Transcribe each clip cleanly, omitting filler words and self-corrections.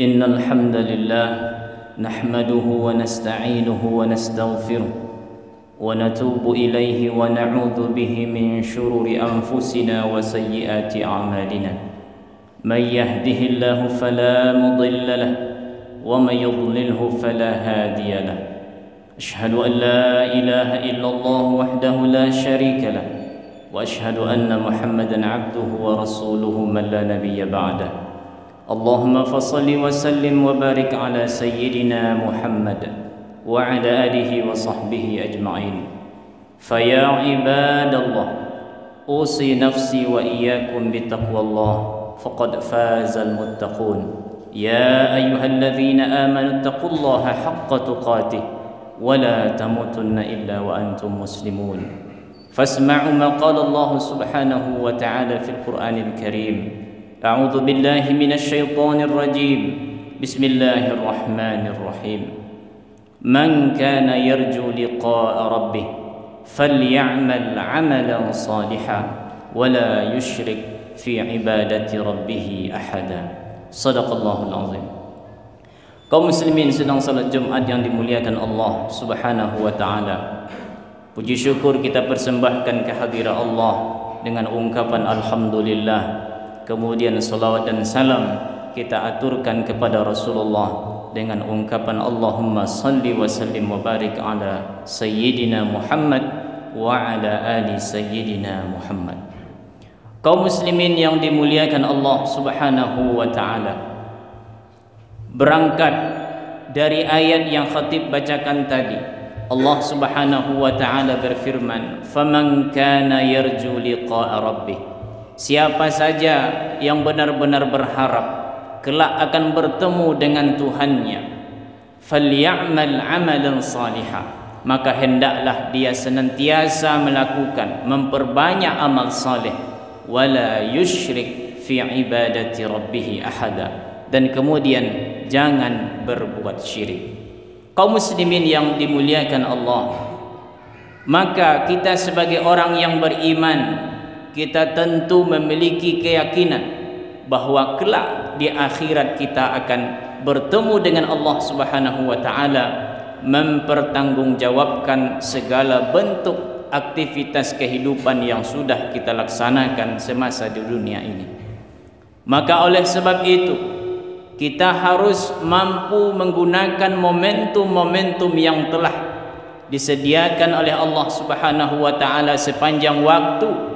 إن الحمد لله نحمده ونستعينه ونستغفره ونتوب إليه ونعوذ به من شرور أنفسنا وسيئات أعمالنا. من يهده الله فلا مضل له ومن يضلله فلا هادي له. أشهد أن لا إله إلا الله وحده لا شريك له وأشهد أن محمدا عبده ورسوله من لا نبي بعده. اللهم فصل وسلم وبارك على سيدنا محمد وعلى آله وصحبه أجمعين. فيا عباد الله، أوصي نفسي وإياكم بتقوى الله فقد فاز المتقون. يا أيها الذين آمنوا اتقوا الله حق تقاته ولا تموتن إلا وأنتم مسلمون. فاسمعوا ما قال الله سبحانه وتعالى في القرآن الكريم. أعوذ بالله من الشيطان الرجيم. بسم الله الرحمن الرحيم. من كان يرجو لقاء ربه فليعمل عملا صالحا ولا يشرك في عبادة ربه أحدا. صدق الله العظيم. Kaum muslimin sedang salat Jumat yang dimuliakan Allah Subhanahu wa taala. Puji syukur kita persembahkan kehadirat Allah dengan ungkapan alhamdulillah. Kemudian salawat dan salam kita aturkan kepada Rasulullah dengan ungkapan Allahumma salli wa sallim wa barik ala sayyidina Muhammad wa ala ali sayyidina Muhammad. Kaum muslimin yang dimuliakan Allah Subhanahu wa taala, berangkat dari ayat yang khatib bacakan tadi, Allah Subhanahu wa taala berfirman, "Faman kana yarju liqa'a rabbih." Siapa saja yang benar-benar berharap kelak akan bertemu dengan Tuhannya, "Falya'mal 'amalan salihah." Maka hendaklah dia senantiasa melakukan, memperbanyak amal saleh, wala yusyrik fi ibadati rabbih ahada, dan kemudian jangan berbuat syirik. Kaum muslimin yang dimuliakan Allah, maka kita sebagai orang yang beriman, kita tentu memiliki keyakinan bahwa kelak di akhirat kita akan bertemu dengan Allah Subhanahu wa taala, mempertanggungjawabkan segala bentuk aktivitas kehidupan yang sudah kita laksanakan semasa di dunia ini. Maka oleh sebab itu kita harus mampu menggunakan momentum-momentum yang telah disediakan oleh Allah Subhanahu wa taala sepanjang waktu,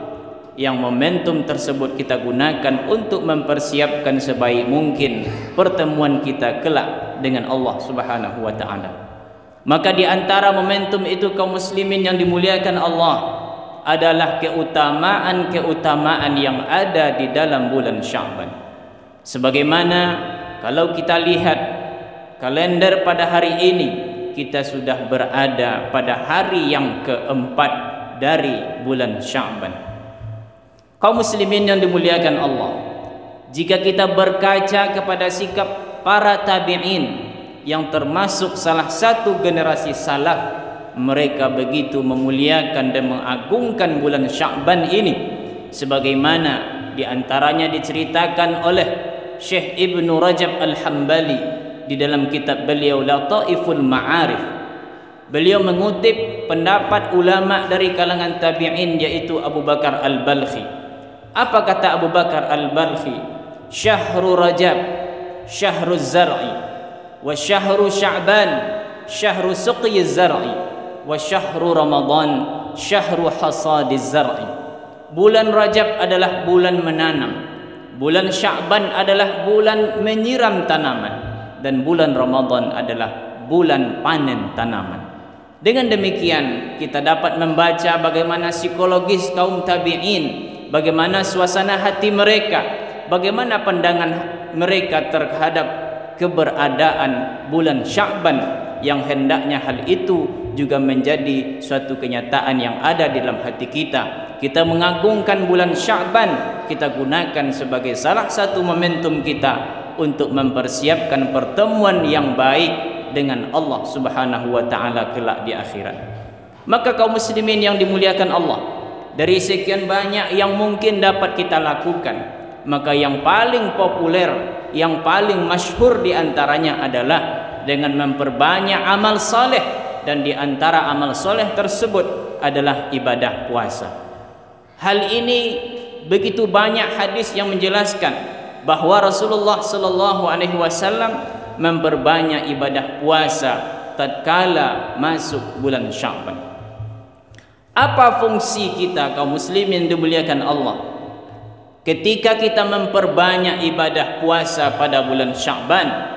yang momentum tersebut kita gunakan untuk mempersiapkan sebaik mungkin pertemuan kita kelak dengan Allah Subhanahu wa taala. Maka di antara momentum itu, kaum muslimin yang dimuliakan Allah, adalah keutamaan-keutamaan yang ada di dalam bulan Sya'ban. Sebagaimana kalau kita lihat kalender pada hari ini, kita sudah berada pada hari yang keempat dari bulan Sya'ban. Kaum muslimin yang dimuliakan Allah, jika kita berkaca kepada sikap para tabi'in yang termasuk salah satu generasi salaf, mereka begitu memuliakan dan mengagungkan bulan Sya'ban ini, sebagaimana diantaranya diceritakan oleh Syekh Ibnu Rajab Al-Hambali di dalam kitab beliau Lataiful Ma'arif. Beliau mengutip pendapat ulama dari kalangan tabi'in, yaitu Abu Bakar Al-Balkhi. Apa kata Abu Bakar Al-Balkhi? Syahru Rajab syahru zar'i, wa syahru Sya'ban syahru suqyi zar'i, wa syahru Ramadan syahru hasadiz zar'i. Bulan Rajab adalah bulan menanam, bulan Sya'ban adalah bulan menyiram tanaman, dan bulan Ramadan adalah bulan panen tanaman. Dengan demikian kita dapat membaca bagaimana psikologis kaum tabi'in, bagaimana suasana hati mereka, bagaimana pandangan mereka terhadap keberadaan bulan Sya'ban, yang hendaknya hal itu juga menjadi suatu kenyataan yang ada di dalam hati kita. Kita mengagungkan bulan Sya'ban, kita gunakan sebagai salah satu momentum kita untuk mempersiapkan pertemuan yang baik dengan Allah Subhanahu wa taala kelak di akhirat. Maka kaum muslimin yang dimuliakan Allah, dari sekian banyak yang mungkin dapat kita lakukan, maka yang paling populer yang paling masyhur di antaranya adalah dengan memperbanyak amal soleh, dan di antara amal soleh tersebut adalah ibadah puasa. Hal ini begitu banyak hadis yang menjelaskan bahwa Rasulullah sallallahu alaihi wasallam memperbanyak ibadah puasa tatkala masuk bulan Sya'ban. Apa fungsi kita kaum muslimin dimuliakan Allah ketika kita memperbanyak ibadah puasa pada bulan Sya'ban?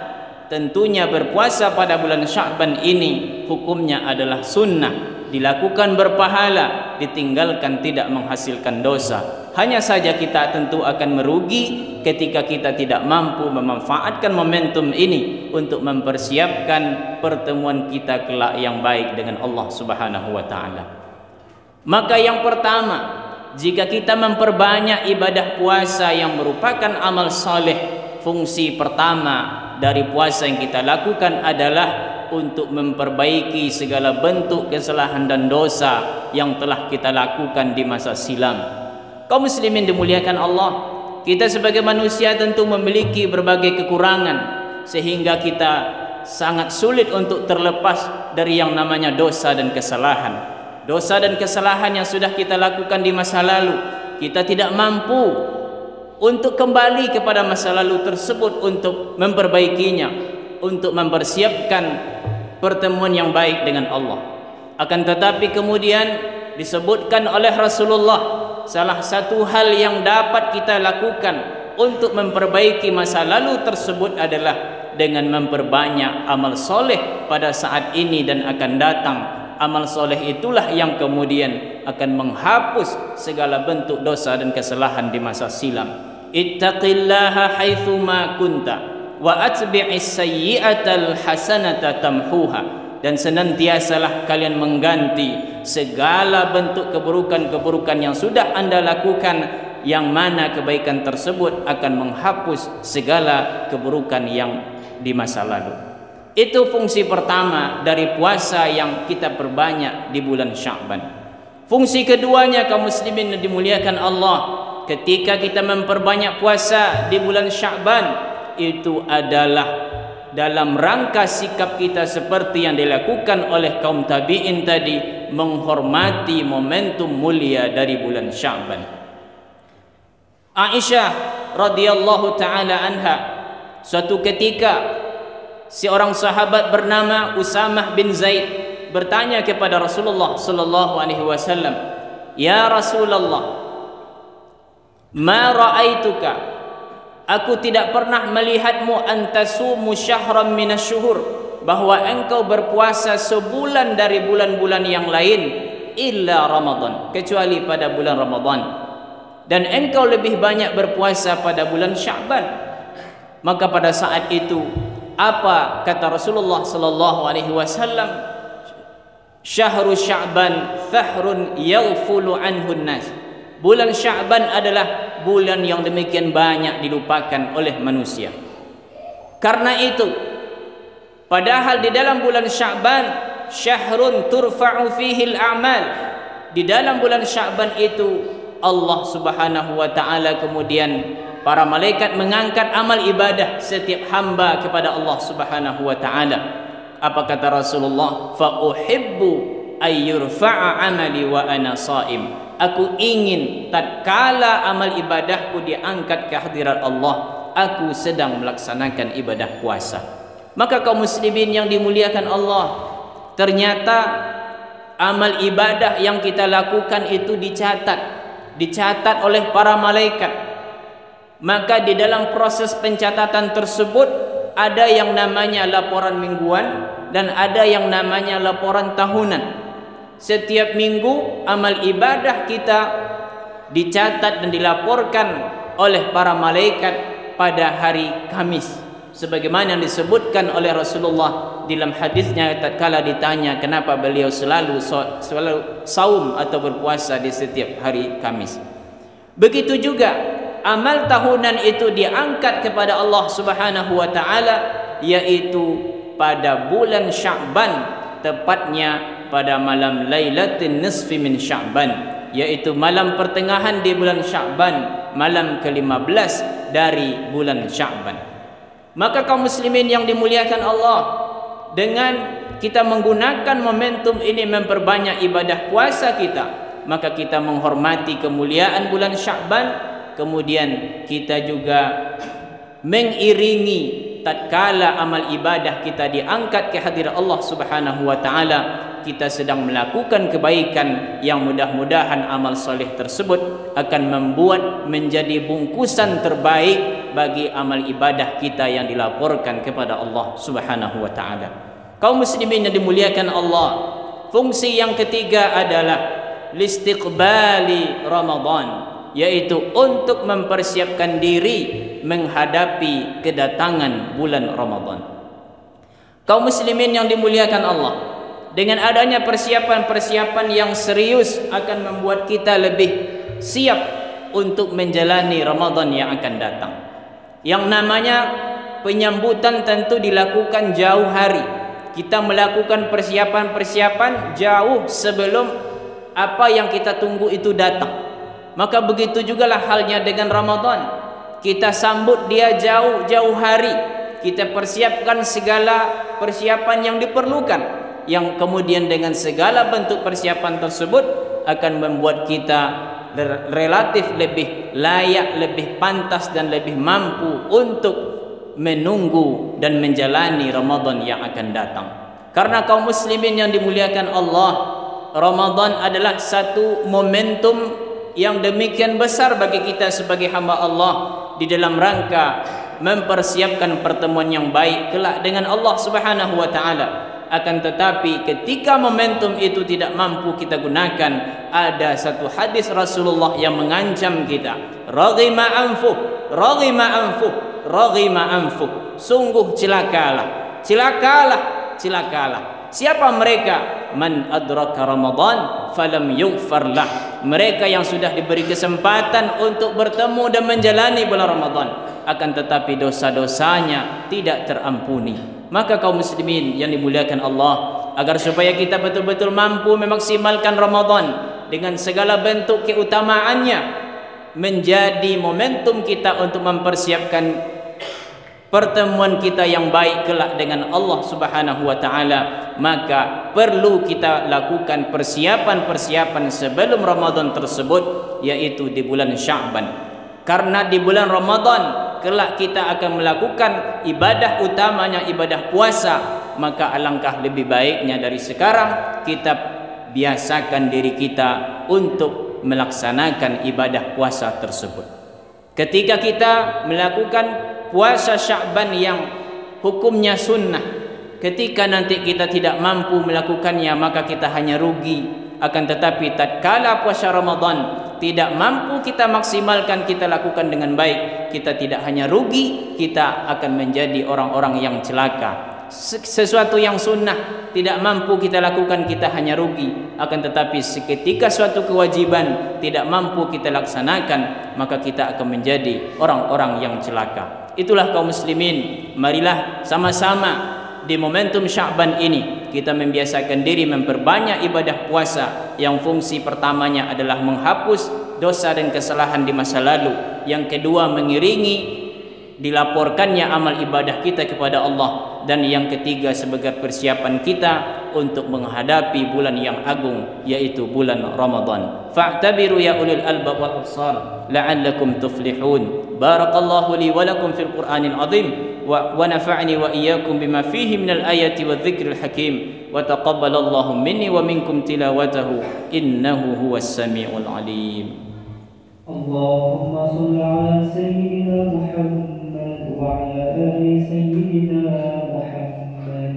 Tentunya berpuasa pada bulan Sya'ban ini hukumnya adalah sunnah, dilakukan berpahala, ditinggalkan tidak menghasilkan dosa. Hanya saja kita tentu akan merugi ketika kita tidak mampu memanfaatkan momentum ini untuk mempersiapkan pertemuan kita kelak yang baik dengan Allah Subhanahu wa taala. Maka yang pertama, jika kita memperbanyak ibadah puasa yang merupakan amal saleh, fungsi pertama dari puasa yang kita lakukan adalah untuk memperbaiki segala bentuk kesalahan dan dosa yang telah kita lakukan di masa silam. Kaum muslimin dimuliakan Allah, kita sebagai manusia tentu memiliki berbagai kekurangan sehingga kita sangat sulit untuk terlepas dari yang namanya dosa dan kesalahan. Dosa dan kesalahan yang sudah kita lakukan di masa lalu, kita tidak mampu untuk kembali kepada masa lalu tersebut untuk memperbaikinya, untuk mempersiapkan pertemuan yang baik dengan Allah. Akan tetapi kemudian disebutkan oleh Rasulullah, salah satu hal yang dapat kita lakukan untuk memperbaiki masa lalu tersebut adalah dengan memperbanyak amal soleh pada saat ini dan akan datang. Amal soleh itulah yang kemudian akan menghapus segala bentuk dosa dan kesalahan di masa silam. Ittaqillaha haitsu ma kunta wa atbi'is sayyi'atal hasanata tamhuha, dan senantiasalah kalian mengganti segala bentuk keburukan-keburukan yang sudah Anda lakukan, yang mana kebaikan tersebut akan menghapus segala keburukan yang di masa lalu. Itu fungsi pertama dari puasa yang kita perbanyak di bulan Sya'ban. Fungsi keduanya kaum muslimin yang dimuliakan Allah, ketika kita memperbanyak puasa di bulan Sya'ban, itu adalah dalam rangka sikap kita seperti yang dilakukan oleh kaum tabi'in tadi, menghormati momentum mulia dari bulan Sya'ban. Aisyah radhiyallahu taala anha, suatu ketika seorang sahabat bernama Usamah bin Zaid bertanya kepada Rasulullah sallallahu alaihi wasallam, "Ya Rasulullah, ma ra'aituka, aku tidak pernah melihatmu antasumu syahran minasyuhur, bahwa engkau berpuasa sebulan dari bulan-bulan yang lain, illa Ramadan, kecuali pada bulan Ramadan, dan engkau lebih banyak berpuasa pada bulan Sya'ban." Maka pada saat itu apa kata Rasulullah sallallahu alaihi wasallam? Syahru Sya'ban thahrun yaghfulu anhu an-nas. Bulan Sya'ban adalah bulan yang demikian banyak dilupakan oleh manusia. Karena itu, padahal di dalam bulan Sya'ban syahrun turfa'u fihi al-a'mal. Di dalam bulan Sya'ban itu Allah Subhanahu wa taala kemudian para malaikat mengangkat amal ibadah setiap hamba kepada Allah Subhanahu wa taala. Apa kata Rasulullah? Fa uhibbu ay yurfa'a amali wa ana shaim. Aku ingin tatkala amal ibadahku diangkat ke hadirat Allah, aku sedang melaksanakan ibadah puasa. Maka kaum muslimin yang dimuliakan Allah, ternyata amal ibadah yang kita lakukan itu dicatat oleh para malaikat. Maka di dalam proses pencatatan tersebut ada yang namanya laporan mingguan dan ada yang namanya laporan tahunan. Setiap minggu amal ibadah kita dicatat dan dilaporkan oleh para malaikat pada hari Kamis, sebagaimana yang disebutkan oleh Rasulullah dalam hadisnya tatkala ditanya kenapa beliau selalu saum atau berpuasa di setiap hari Kamis. Begitu juga amal tahunan itu diangkat kepada Allah Subhanahu wa taala, yaitu pada bulan Sya'ban, tepatnya pada malam Lailatul Nisfi min Sya'ban, yaitu malam pertengahan di bulan Sya'ban, malam ke-15 dari bulan Sya'ban. Maka kaum muslimin yang dimuliakan Allah, dengan kita menggunakan momentum ini memperbanyak ibadah puasa kita, maka kita menghormati kemuliaan bulan Sya'ban. Kemudian kita juga mengiringi tatkala amal ibadah kita diangkat ke hadirat Allah Subhanahu wa taala, kita sedang melakukan kebaikan yang mudah-mudahan amal soleh tersebut akan membuat menjadi bungkusan terbaik bagi amal ibadah kita yang dilaporkan kepada Allah Subhanahu wa taala. Kaum muslimin yang dimuliakan Allah, fungsi yang ketiga adalah listiqbali Ramadan, yaitu untuk mempersiapkan diri menghadapi kedatangan bulan Ramadan. Kaum muslimin yang dimuliakan Allah, dengan adanya persiapan-persiapan yang serius akan membuat kita lebih siap untuk menjalani Ramadan yang akan datang. Yang namanya penyambutan tentu dilakukan jauh hari. Kita melakukan persiapan-persiapan jauh sebelum apa yang kita tunggu itu datang. Maka begitu jugalah halnya dengan Ramadan. Kita sambut dia jauh-jauh hari. Kita persiapkan segala persiapan yang diperlukan, yang kemudian dengan segala bentuk persiapan tersebut akan membuat kita relatif lebih layak, lebih pantas dan lebih mampu untuk menunggu dan menjalani Ramadan yang akan datang. Karena kaum muslimin yang dimuliakan Allah, Ramadan adalah satu momentum yang demikian besar bagi kita sebagai hamba Allah di dalam rangka mempersiapkan pertemuan yang baik kelak dengan Allah Subhanahu wa taala. Akan tetapi ketika momentum itu tidak mampu kita gunakan, ada satu hadis Rasulullah yang mengancam kita, raghima anfuh, raghima anfuh, raghima anfuh. Sungguh celakalah, celakalah, celakalah. Siapa mereka? Man adraka Ramadan falam yughfar lah. Mereka yang sudah diberi kesempatan untuk bertemu dan menjalani bulan Ramadan, akan tetapi dosa-dosanya tidak terampuni. Maka kaum muslimin yang dimuliakan Allah, agar supaya kita betul-betul mampu memaksimalkan Ramadan dengan segala bentuk keutamaannya, menjadi momentum kita untuk mempersiapkan pertemuan kita yang baik kelak dengan Allah Subhanahu wa taala, maka perlu kita lakukan persiapan-persiapan sebelum Ramadan tersebut, yaitu di bulan Sya'ban. Karena di bulan Ramadan kelak kita akan melakukan ibadah utamanya, ibadah puasa, maka alangkah lebih baiknya dari sekarang kita biasakan diri kita untuk melaksanakan ibadah puasa tersebut. Ketika kita melakukan puasa Sya'ban yang hukumnya sunnah, ketika nanti kita tidak mampu melakukannya, maka kita hanya rugi. Akan tetapi tatkala puasa Ramadan tidak mampu kita maksimalkan, kita lakukan dengan baik, kita tidak hanya rugi, kita akan menjadi orang-orang yang celaka. Sesuatu yang sunnah tidak mampu kita lakukan, kita hanya rugi. Akan tetapi seketika suatu kewajiban tidak mampu kita laksanakan, maka kita akan menjadi orang-orang yang celaka. Itulah kaum muslimin, marilah sama-sama di momentum Sya'ban ini kita membiasakan diri memperbanyak ibadah puasa, yang fungsi pertamanya adalah menghapus dosa dan kesalahan di masa lalu, yang kedua mengiringi dilaporkannya amal ibadah kita kepada Allah, dan yang ketiga sebagai persiapan kita untuk menghadapi bulan yang agung, yaitu bulan Ramadan. Fa'tabiru ya ulil albab wal absar la'allakum tuflihun. Barakallahu li wa lakum fil Qur'anil azim wa nafa'ni wa iyyakum bima fihi minal ayati wadh-dhikril hakim wa taqabbalallahu minni wa minkum tilawatahu innahu huwas samiul alim. Allahumma shalli ala sayyidina Muhammad wa ala ali sayyidina Muhammad.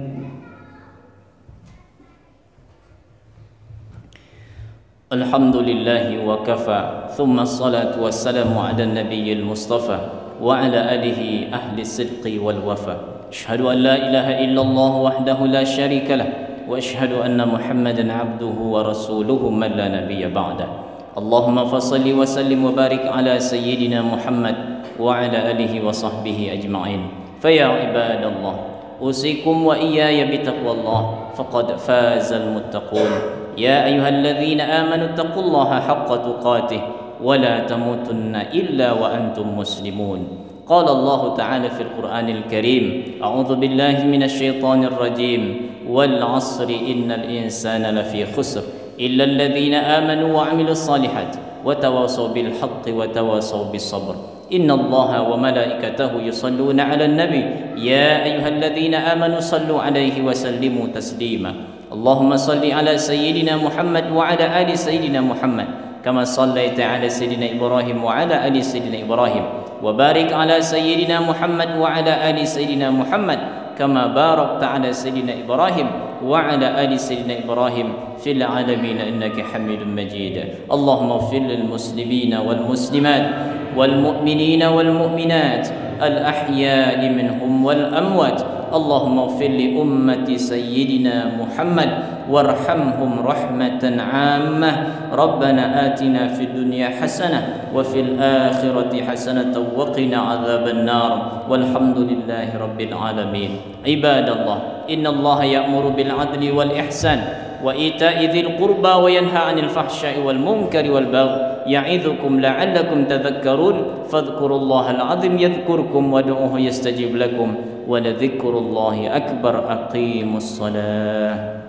Alhamdulillahi wa kafa, thumma assalatu wassalamu ala nabiyil mustafa wa ala alihi ahli sidqi wal wafa. Ashhadu an la ilaha illallah wahdahu la syarika lah, wa ashhadu anna Muhammadan abduhu wa rasuluhu man la nabiyya ba'dah. Allahumma fasalli wa sallim wa barik ala sayyidina Muhammad wa ala alihi wa sahbihi ajma'in. Faya ibadallah, usikum wa iyaya bitaqwallah, faqad fazal muttaqun. Ya ayyuhalladzina amanu taqullaha haqqa tuqatih wa la tamutunna illa wa antum muslimun. قال الله تعالى في القرآن الكريم أعوذ بالله من الشيطان الرجيم والعصر إن الإنسان لفي خسر إلا الذين آمنوا وعملوا الصالحات وتواصوا بالحق وتواصوا بالصبر إن الله وملائكته يصلون على النبي يا أيها الذين آمنوا صلوا عليه وسلموا تسليما اللهم صل على سيدنا محمد وعلى آل سيدنا محمد كما صليت على سيدنا إبراهيم وعلى آل سيدنا إبراهيم وبارك على سيدنا محمد وعلى آل سيدنا محمد كما باركت على سيدنا إبراهيم وعلى آل سيدنا إبراهيم في العالمين إنك حميد مجيد اللهم اغفر للمسلمين والمسلمات والمؤمنين والمؤمنات الأحياء منهم والأموات اللهم اغفر لأمة سيدنا محمد وارحمهم رحمة عامة ربنا آتنا في الدنيا حسنة وفي الآخرة حسنة وقنا عذاب النار والحمد لله رب العالمين عباد الله إن الله يأمر بالعدل والإحسان وإيتاء ذي القربى وينهى عن الفحشاء والمنكر والبغي يعظكم لعلكم تذكرون فاذكروا الله العظيم يذكركم وادعوه يستجيب لكم ولذكر الله أكبر أقيموا الصلاة